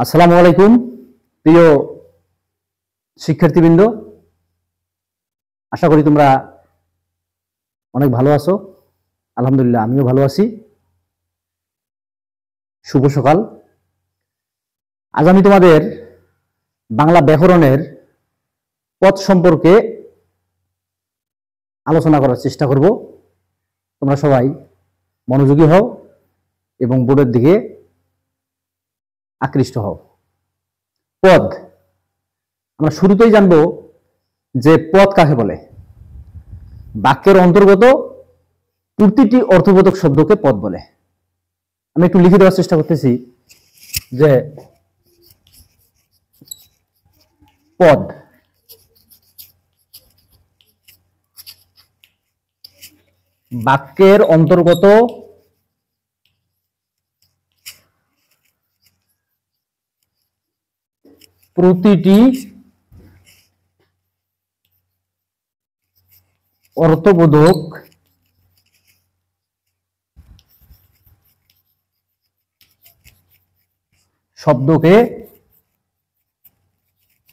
আসসালামু আলাইকুম প্রিয় শিক্ষার্থীবৃন্দ, আশা করি তোমরা অনেক ভালো আছো। আলহামদুলিল্লাহ, আমিও ভালো আছি। শুভ সকাল। আজ আমি তোমাদের বাংলা ব্যাকরণের পদ সম্পর্কে আলোচনা করার চেষ্টা করব। তোমরা সবাই মনোযোগী হও এবং বোর্ডের দিকে আকৃষ্ট হও। পদ, আমরা শুরুতেই জানবো যে পদ কাকে বলে। বাক্যের অন্তর্গত প্রতিটি অর্থবোধক শব্দকে পদ বলে। আমি একটু লিখে দেওয়ার চেষ্টা করতেছি যে পদ বাক্যের অন্তর্গত প্রতিটি অর্থবোধক শব্দকে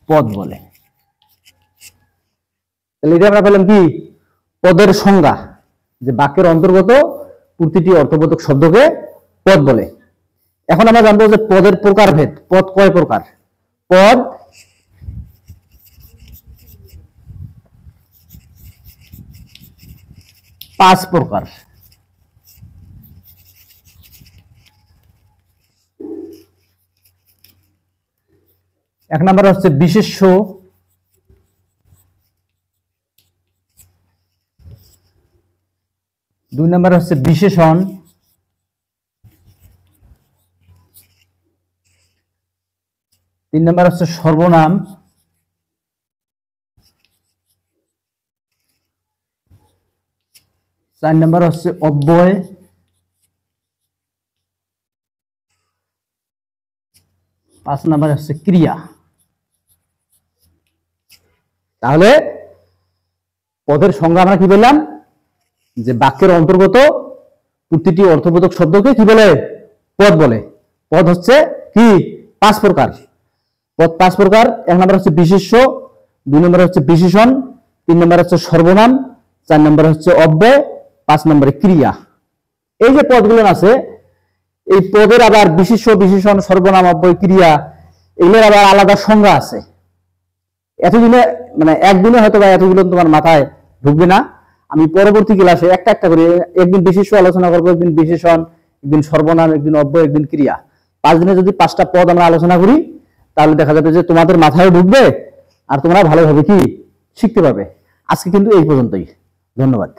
পদ বলে। তাহলে এটা আমরা পেলাম কি? পদের সংজ্ঞা, যে বাক্যের অন্তর্গত প্রতিটি অর্থবোধক শব্দকে পদ বলে। এখন আমরা জানবো যে পদের প্রকারভেদ। পদ কয় প্রকার? পদ 5 প্রকার। এক নম্বর হচ্ছে বিশেষ্য, দুই নম্বর হচ্ছে বিশেষণ, তিন নম্বর হচ্ছে সর্বনাম, চার নম্বর হচ্ছে অব্যয়, পাঁচ নম্বর হচ্ছে ক্রিয়া। তাহলে পদের সংজ্ঞা আমরা কি বললাম? যে বাক্যের অন্তর্গত প্রতিটি অর্থবোধক শব্দকে কি বলে? পদ বলে। পদ হচ্ছে কি? 5 প্রকার। পদ 5 প্রকার। এক নম্বর হচ্ছে বিশেষ্য, দুই নম্বর হচ্ছে বিশেষণ, তিন নম্বর হচ্ছে সর্বনাম, চার নম্বর হচ্ছে অব্যয়, 5 নম্বরে ক্রিয়া। এই যে পদগুলো আছে, এই পদের আবার বিশেষ্য, বিশেষণ, সর্বনাম, অব্যয়, ক্রিয়া, এগুলোর আবার আলাদা সংজ্ঞা আছে। এতদিনে মানে একদিনে হয়তো বা এতগুলো তোমার মাথায় ঢুকবে না। আমি পরবর্তী ক্লাসে একটা একটা করে একদিন বিশেষ্য আলোচনা করবো, একদিন বিশেষণ, একদিন সর্বনাম, একদিন অব্যয়, একদিন ক্রিয়া। 5 দিনে যদি 5টা পদ আমরা আলোচনা করি, তাহলে দেখা যাবে যে তোমাদের মাথায় ঢুকবে আর তোমরা ভালোভাবে কি শিখতে পারবে। আজকে কিন্তু এই পর্যন্তই। ধন্যবাদ।